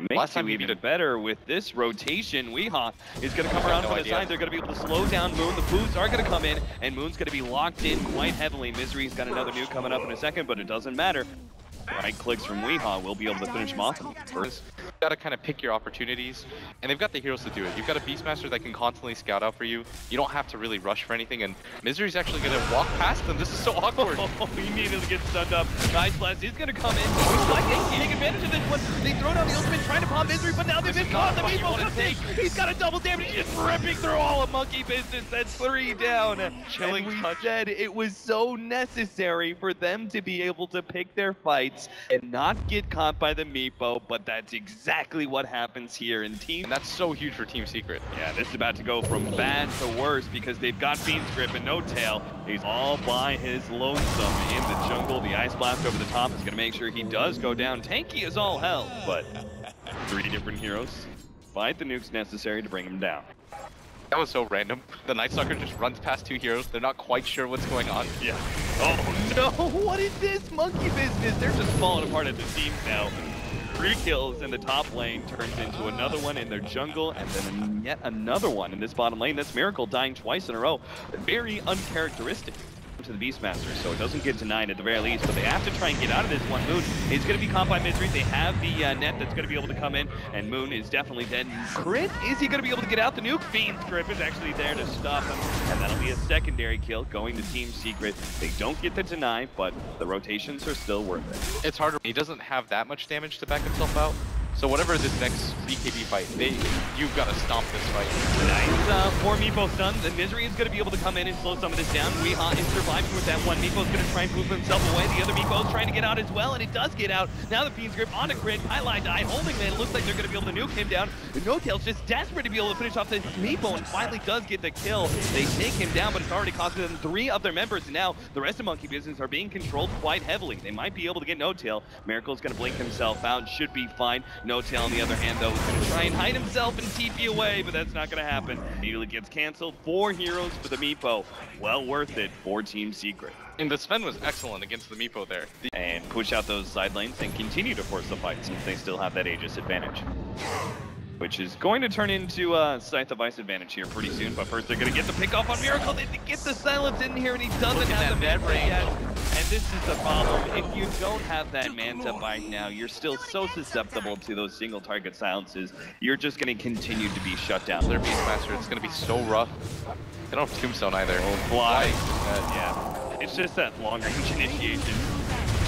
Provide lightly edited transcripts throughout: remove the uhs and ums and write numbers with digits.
makes it even better with this rotation. Weehaw is going to come around from the side. They're going to be able to slow down Moon. The Foos are going to come in, and Moon's going to be locked in quite heavily. Misery's got another nuke coming up in a second, but it doesn't matter. Right clicks from Weehaw will be able to finish him off. First, you gotta kind of pick your opportunities, and they've got the heroes to do it. You've got a Beastmaster that can constantly scout out for you. You don't have to really rush for anything, and Misery's actually gonna walk past them. This is so awkward. He immediately gets stunned up. Nice blast. He's gonna come in. He's like, hey, take advantage of this one. They throw down the ultimate, trying to pop Misery, but now they've been caught. The Meatball comes in. He's got a double damage. He's just ripping through all of Monkey Business. That's 3 down. Chilling and we touch. said it was so necessary for them to be able to pick their fights and not get caught by the Meepo, but that's exactly what happens here in Team. And that's so huge for Team Secret. Yeah, this is about to go from bad to worse because they've got Fiend's Grip and No Tail. He's all by his lonesome in the jungle. The Ice Blast over the top is going to make sure he does go down. Tanky is all hell, but 3 different heroes fight the nukes necessary to bring him down. That was so random. The Night Stalker just runs past 2 heroes. They're not quite sure what's going on. Yeah. Oh no, what is this Monkey Business? They're just falling apart at the teams now. 3 kills in the top lane turns into another one in their jungle, and then yet another one in this bottom lane. That's Miracle dying twice in a row. Very uncharacteristic to the Beastmaster, so it doesn't get denied at the very least, but they have to try and get out of this one. Moon is going to be caught by Misery. They have the net that's going to be able to come in, and Moon is definitely dead. Crit, is he going to be able to get out the nuke? Fiend's Grip is actually there to stop him, and that'll be a secondary kill going to Team Secret. They don't get the deny, but the rotations are still worth it. It's harder. He doesn't have that much damage to back himself out. So whatever this next BKB fight, you've got to stomp this fight. Nice 4 Meepo stuns, and Misery is going to be able to come in and slow some of this down. Weehaw is surviving with that one. Meepo's going to try and move himself away. The other Meepo is trying to get out as well, and it does get out. Now the Fiend's Grip on a crit. Highlight die holding man. It looks like they're going to be able to nuke him down. No Tail's just desperate to be able to finish off this Meepo, and finally does get the kill. They take him down, but it's already costing them 3 of their members, and now the rest of Monkey Business are being controlled quite heavily. They might be able to get No Tail. Miracle's going to blink himself out. Should be fine. No Tail on the other hand, though, is going to try and hide himself and TP away, but that's not going to happen. Immediately gets canceled. 4 heroes for the Meepo. Well worth it for Team Secret. And the Sven was excellent against the Meepo there. And push out those side lanes and continue to force the fight since they still have that Aegis advantage. Which is going to turn into a Scythe of Ice advantage here pretty soon, but first they're going to get the pick off on Miracle. They get the silence in here, and he doesn't have the Manta yet. And this is the problem. If you don't have that Manta bite now, you're still so susceptible to those single target silences. You're just going to continue to be shut down. Their Beastmaster, it's going to be so rough. They don't have Tombstone either. Oh, fly. Yeah. It's just that long range initiation.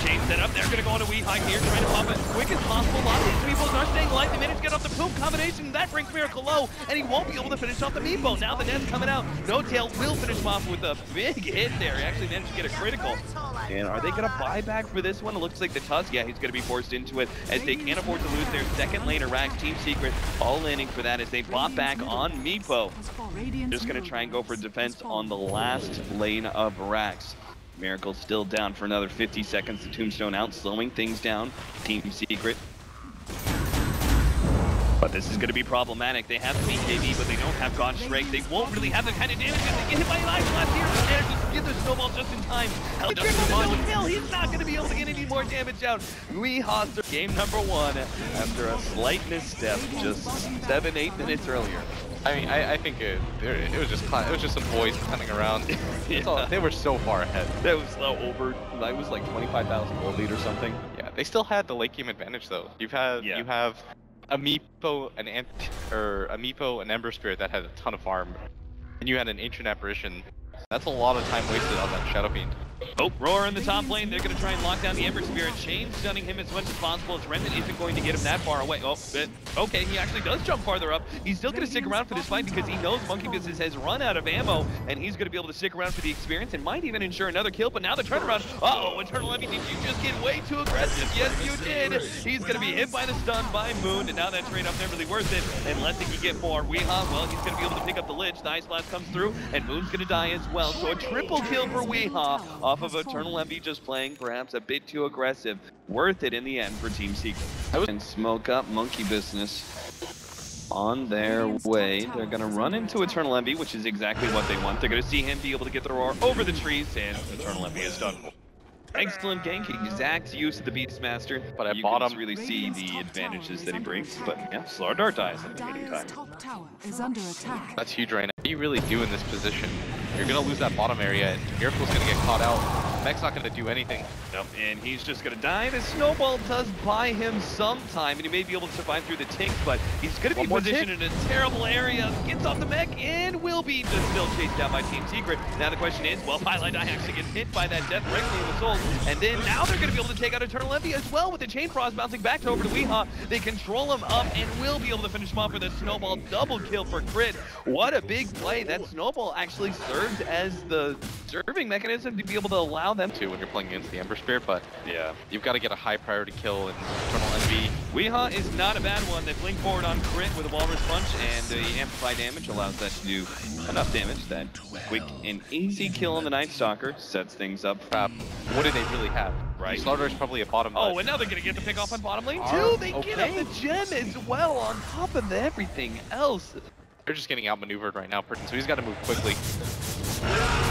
Chain set up, they're going to go on a Weehaw here, trying to pop it as quick as possible. A lot of these Meepos are staying alive. They managed to get off the boom combination. That brings Miracle low, and he won't be able to finish off the Meepo. Now the net's coming out. No Tail will finish him off with a big hit there. He actually managed to get a critical. And are they going to buy back for this one? It looks like the Tusk, yeah, he's going to be forced into it, as they can't afford to lose their second laner. Rax, Team Secret, all landing for that as they bought back on Meepo. Just going to try and go for defense on the last lane of Rax. Miracle still down for another 50 seconds. The Tombstone out, slowing things down. Team Secret. But this is going to be problematic. They have BKB, but they don't have God Shrek. They won't really have the kind of damage as they get hit by an Ice Blast here. They manage to get their snowball just in time. He's not going to be able to get any more damage out. Weehaw, game number 1 after a slight misstep just 7-8 minutes earlier. I mean, I think it was just some boys running around. Yeah. They were so far ahead. That was that was like 25,000 gold lead or something. Yeah, they still had the late game advantage though. You have a Meepo, an Ember Spirit that had a ton of farm, and you had an Ancient Apparition. That's a lot of time wasted on that Shadow Fiend. Oh, Roar in the top lane. They're going to try and lock down the Ember Spirit. Chain stunning him as much as possible. As Remnant isn't going to get him that far away. Oh, but okay, he actually does jump farther up. He's still going to stick around for this fight because he knows Monkey Business has run out of ammo, and he's going to be able to stick around for the experience and might even ensure another kill. But now the turnaround. Uh-oh, Eternal Envy, did you just get way too aggressive? Yes, you did. He's going to be hit by the stun by Moon, and now that trade-off never really worth it unless he can get more. Weehaw, well, he's going to be able to pick up the Lich. The Ice Blast comes through, and Moon's going to die as well. So a triple kill for Weehaw off of Eternal Envy, just playing perhaps a bit too aggressive. Worth it in the end for Team Secret. And smoke up Monkey Business on their way. They're going to run into Eternal Envy, which is exactly what they want. They're going to see him be able to get the Roar over the trees, and Eternal Envy is done. Excellent ganking, exact use of the Beastmaster. But at you bottom, can really see the advantages that he brings. But yeah, slower dart dies in the meantime. Top tower is under attack. That's huge right now. What do you really do in this position? You're gonna lose that bottom area, and Miracle's gonna get caught out. Mech's not gonna do anything. Nope, and he's just gonna die. The snowball does buy him some time, and he may be able to survive through the tinks, but he's gonna be positioned in a terrible area. Gets off the mech and will be just still chased down by Team Secret. Now the question is, well, Highlight Eye actually gets hit by that death directly in the soul, and then now they're gonna be able to take out Eternal Envy as well with the Chain Frost bouncing back over to Weehaw. They control him up and will be able to finish him off with a snowball double kill for Crit. What a big play. That snowball actually served as the serving mechanism to be able to allow them to when you're playing against the Ember Spirit, but yeah, you've got to get a high priority kill in Eternal Envy. Weehaw is not a bad one. They blink forward on Crit with a Walrus Punch, and the Amplify damage allows that to do enough damage. That quick and easy kill on the Night Stalker sets things up. What do they really have? Right. Slaughter is probably a bottom. Oh, and now they're going to get the pick off on bottom lane too. They get up the gem as well on top of everything else. They're just getting outmaneuvered right now, so he's got to move quickly.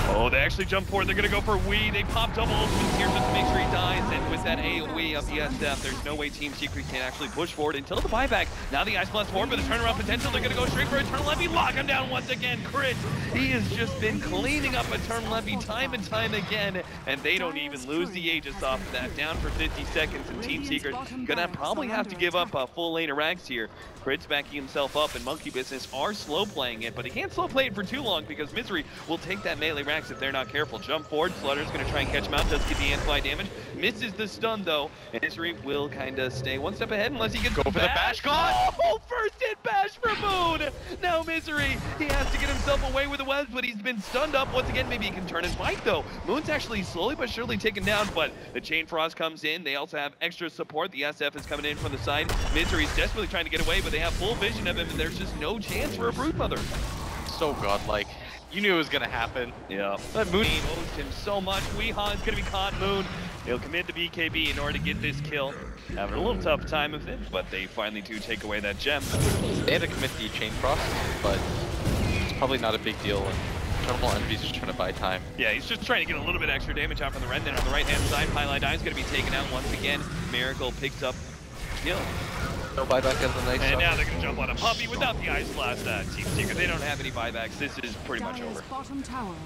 Oh, they actually jump forward. They're going to go for Wii. They pop double ultimates here just to make sure he dies. And with that AoE of the SF, there's no way Team Secret can actually push forward until the buyback. Now the Ice Blast forward with the turnaround potential. They're going to go straight for Eternal Envy. Lock him down once again. Crit. He has just been cleaning up Eternal Envy time and time again. And they don't even lose the Aegis off of that. Down for 50 seconds. And Team Secret going to probably have to give up a full lane of Rags here. Crit's backing himself up, and Monkey Business are slow playing it, but he can't slow play it for too long because Misery will take that melee Rags if they're not careful. Jump forward, Slaughter's gonna try and catch him out, does get the Amplify damage, misses the stun though, and Misery will kinda stay one step ahead unless he gets go for the bash con. Oh, first hit bash for Moon! Now Misery, he has to get himself away with the webs, but he's been stunned up once again. Maybe he can turn and fight though. Moon's actually slowly but surely taken down, but the Chain Frost comes in. They also have extra support. The SF is coming in from the side. Misery's desperately trying to get away, but they have full vision of him, and there's just no chance for a Broodmother. So godlike. You knew it was gonna happen. Yeah. But Moon owes him so much. Weehaw is gonna be caught. Moon, he'll commit to BKB in order to get this kill. Having a little tough time of it, but they finally do take away that gem. They had to commit the Chain Frost, but it's probably not a big deal. Eternal Envy's just trying to buy time. Yeah, he's just trying to get a little bit extra damage out from the Remnant on the right-hand side. Highlight Eye is gonna be taken out once again. Miracle picks up kill. No buyback as the Night Stalker. And now they're going to jump on a puppy without the Ice Blast. Team Secret, they don't have any buybacks. This is pretty much over.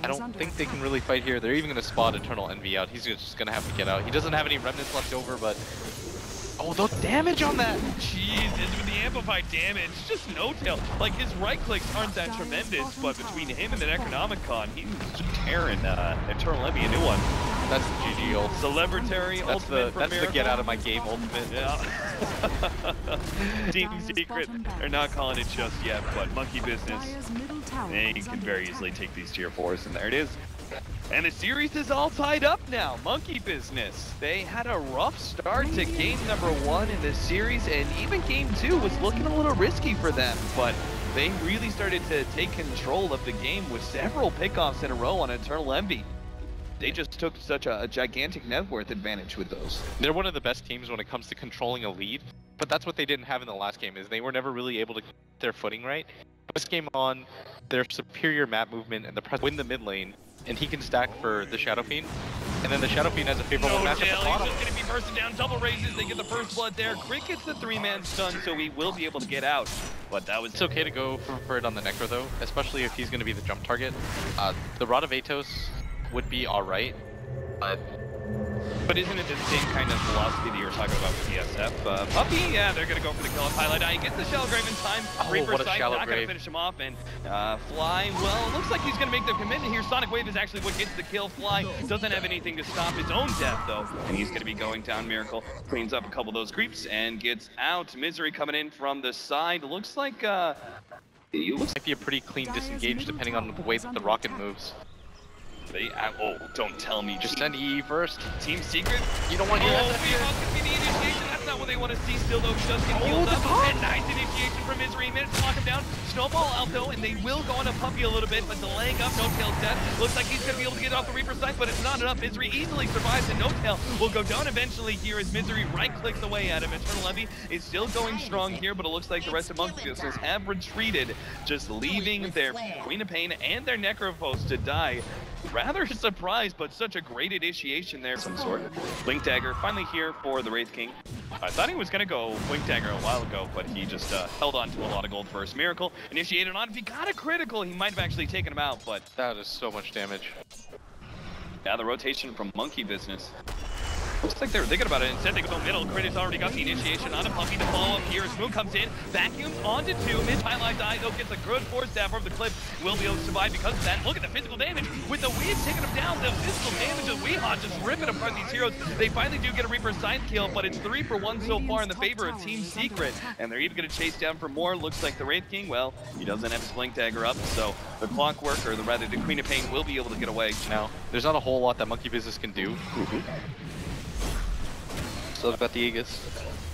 I don't think they can really fight here. They're even going to spot Eternal Envy out. He's just going to have to get out. He doesn't have any remnants left over, but... Oh, the damage on that! Jeez, and with the amplified damage, just no tail. Like, his right clicks aren't that tremendous, but between him and the Necronomicon, he was just tearing Eternal Envy a new one. That's the GG ult. Celebratory ultimate from That's the get out of my game ultimate. Yeah. Team Secret, they're not calling it just yet, but Monkey Business, they can very easily take these tier 4s, and there it is. And the series is all tied up now. Monkey Business, they had a rough start to game number 1 in this series, and even game 2 was looking a little risky for them, but they really started to take control of the game with several pickoffs in a row on Eternal Envy. They just took such a gigantic net worth advantage with those. They're one of the best teams when it comes to controlling a lead, but that's what they didn't have in the last game, is they were never really able to get their footing right. This game on, their superior map movement and the press win the mid lane, and he can stack for the Shadow Fiend, and then the Shadow Fiend has a favorable matchup at the bottom. He's just going to be bursting down, double raises, they get the first blood there. Crit gets the 3-man stun, so he will be able to get out. But that was... It's okay to go for it on the Necro though, especially if he's going to be the jump target. The Rod of Atos would be alright, but isn't it the same kind of philosophy that you were talking about with the SF? Puppy, yeah, they're gonna go for the kill on Highlight Eye. He gets the Shallow Grave in time. Reaper what a Sight, Shallow not Grave. gonna finish him off, and Fly, well, it looks like he's gonna make the commitment here. Sonic Wave is actually what gets the kill. Fly doesn't have anything to stop his own death, though, and he's gonna be going down. Miracle cleans up a couple of those creeps and gets out. Misery coming in from the side. Looks like, might be a pretty clean disengage depending on the way that the rocket moves. Oh, don't tell me. Just send EE first. Team Secret? You don't want your SF here. Could be the initiation. That's not what they want to see still, though. He does get healed up. And nice initiation from Misery. Managed to lock him down. Snowball out, though, and they will go on a puppy a little bit, but delaying up No-Tail's death. Looks like he's going to be able to get off the Reaper sight, but it's not enough. Misery easily survives, and No-Tail will go down eventually here as Misery right-clicks away at him. Eternal Envy is still going strong here, but it looks like the rest of Monkey Business have retreated, just leaving their Queen of Pain and their Necropost to die. rather surprised, but such a great initiation there of some sort. Blink Dagger finally here for the Wraith King. I thought he was going to go Blink Dagger a while ago, but he just held on to a lot of gold first. Miracle initiated on. If he got a critical, he might have actually taken him out, but... That is so much damage. Yeah, the rotation from Monkey Business. Looks like they were thinking about it. Instead, they go middle. Crit has already got the initiation on a Puppy to follow up here. Moon comes in, vacuums onto 2. Mid-highlight die, though, gets a good force stab over the cliff. Will be able to survive because of that. Look at the physical damage. With the Weave taking him down, the physical damage of Weehawk just ripping apart these heroes. They finally do get a Reaper side kill, but it's 3 for 1 so far in the favor of Team Secret. And they're even going to chase down for more. Looks like the Wraith King, well, he doesn't have his Blink Dagger up, so the Clockwork, or rather the Queen of Pain, will be able to get away. Now, there's not a whole lot that Monkey Business can do. Still got the Aegis.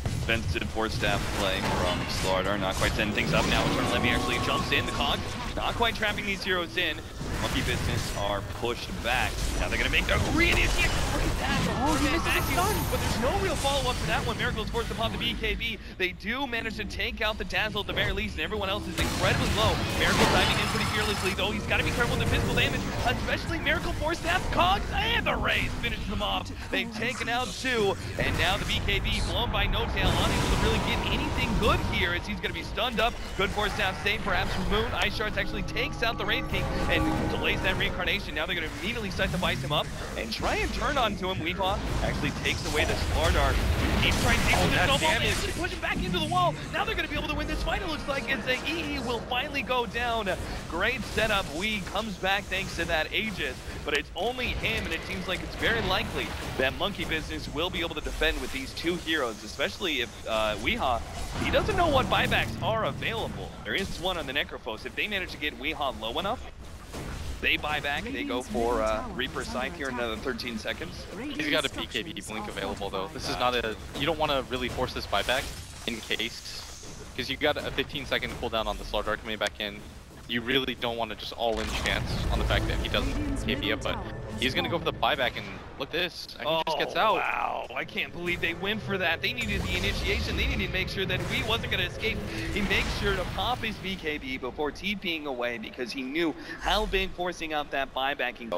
Defensive force staff play from Slardar, not quite setting things up now. Eternal Envy actually jumps in, the Cog, not quite trapping these heroes in. Monkey Business are pushed back. Now they're gonna make their re-initiation. Look at that! Oh, he missed the stun! But there's no real follow-up to that one. Miracle is forced to pop the BKB. They do manage to take out the Dazzle at the very least, and everyone else is incredibly low. Miracle diving in pretty fearlessly, though. He's got to be careful with the physical damage, especially Miracle force staff, Cogs, and the Rays finishes them off. They've taken out 2, and now the BKB blown by No Tail, unable to really get anything good here as he's going to be stunned up. Good force staff save perhaps from Moon. Ice Shards actually takes out the Wraith King and delays that reincarnation. Now they're going to immediately start to vice him up and try and turn onto him. Weepaw actually takes away the Slardar. Keeps trying to take the snowball and actually push him back into the wall. Now they're going to be able to win this fight, it looks like, as the EE will finally go down. Great setup. Wee comes back thanks to that Aegis, but it's only him, and it seems like it's very likely that Monkey Business will be able to defend with these 2 heroes, especially if Weehaw, he doesn't know what buybacks are available. There is one on the Necrophos. If they manage to get Weehaw low enough, they buy back, they go for Reaper Scythe here in another 13 seconds. He's got a BKB blink available though. This is not a, you don't want to really force this buyback in case, because you got a 15-second cooldown on the Slardar coming back in. You really don't want to just all-in chance on the fact that he doesn't KB up, but he's going to go for the buyback, and look this, and he just gets out. Wow, I can't believe they went for that. They needed the initiation. They needed to make sure that he wasn't going to escape. He makes sure to pop his BKB before TPing away because he knew how big forcing out that buybacking.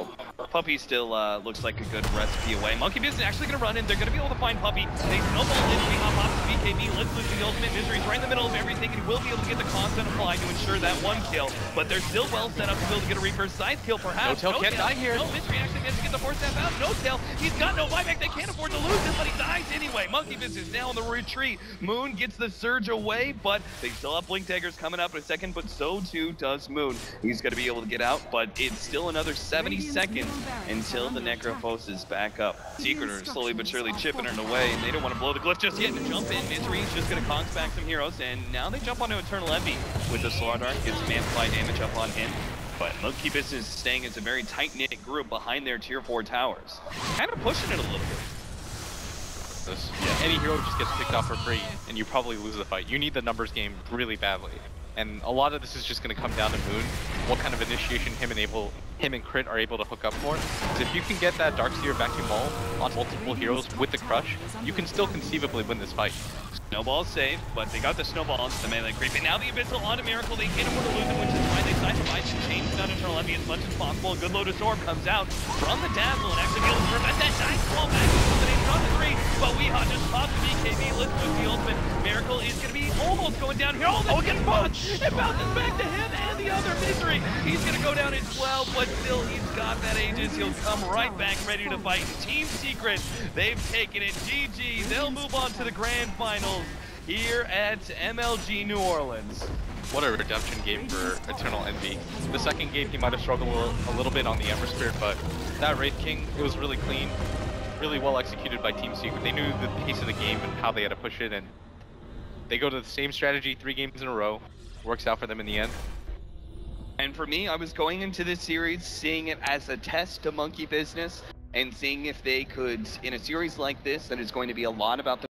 Puppy still looks like a good recipe away. Monkey Business actually going to run in. They're going to be able to find Puppy. They snowball in. We hop off the BKB. Let's lose the ultimate misery. He's right in the middle of everything, and he will be able to get the constant apply to ensure that 1 kill. But they're still well set up to be able to get a Reaper Scythe kill, perhaps. No Tail can't die here. No, Misery actually gets to get the force staff out. No Tail, he's got no buyback. They can't afford to lose him, but he dies anyway. Monkey Business now in the retreat. Moon gets the surge away, but they still have Blink Daggers coming up in a second, but so too does Moon. He's going to be able to get out, but it's still another 70 seconds until the Necrophos is back up. Secret are slowly but surely chipping it away, and they don't want to blow the glyph just yet to jump in. Misery is just going to conks back some heroes, and now they jump onto Eternal Envy with the Slardar. Gets some amplify damage up on him. But Monkey Business is staying as a very tight-knit group behind their tier 4 towers. Kind of pushing it a little bit. Yeah, any hero just gets picked off for free, and you probably lose the fight. You need the numbers game really badly. And a lot of this is just going to come down to Moon, what kind of initiation him and Crit are able to hook up for. Because if you can get that Darkseer Vacuum Ball on multiple heroes with the Crush, you can still conceivably win this fight. Snowball saved, but they got the snowball onto the melee creep. And now the Abyssal onto Miracle, they can't afford to lose him, which is why they sacrifice and change down Eternal Envy as much as possible. A good load of Orb comes out from the Dazzle and actually be able to prevent that nice wall back into the front 3. But Weehaw just popped the BKB, let's lose the ultimate. Miracle is going to be almost going down here. Oh, it gets punched! It bounces back to him and the other Misery. He's going to go down as well, but still he's got that Aegis. He'll come right back ready to fight. Team Secret, they've taken it. GG, they'll move on to the grand finals here at MLG New Orleans. What a redemption game for Eternal Envy. The second game he might have struggled a little bit on the Ember Spirit, but that Wraith King, it was really clean, really well executed by Team Secret. They knew the pace of the game and how they had to push it, and they go to the same strategy 3 games in a row. Works out for them in the end. And for me, I was going into this series seeing it as a test to Monkey Business and seeing if they could, in a series like this that is going to be a lot about the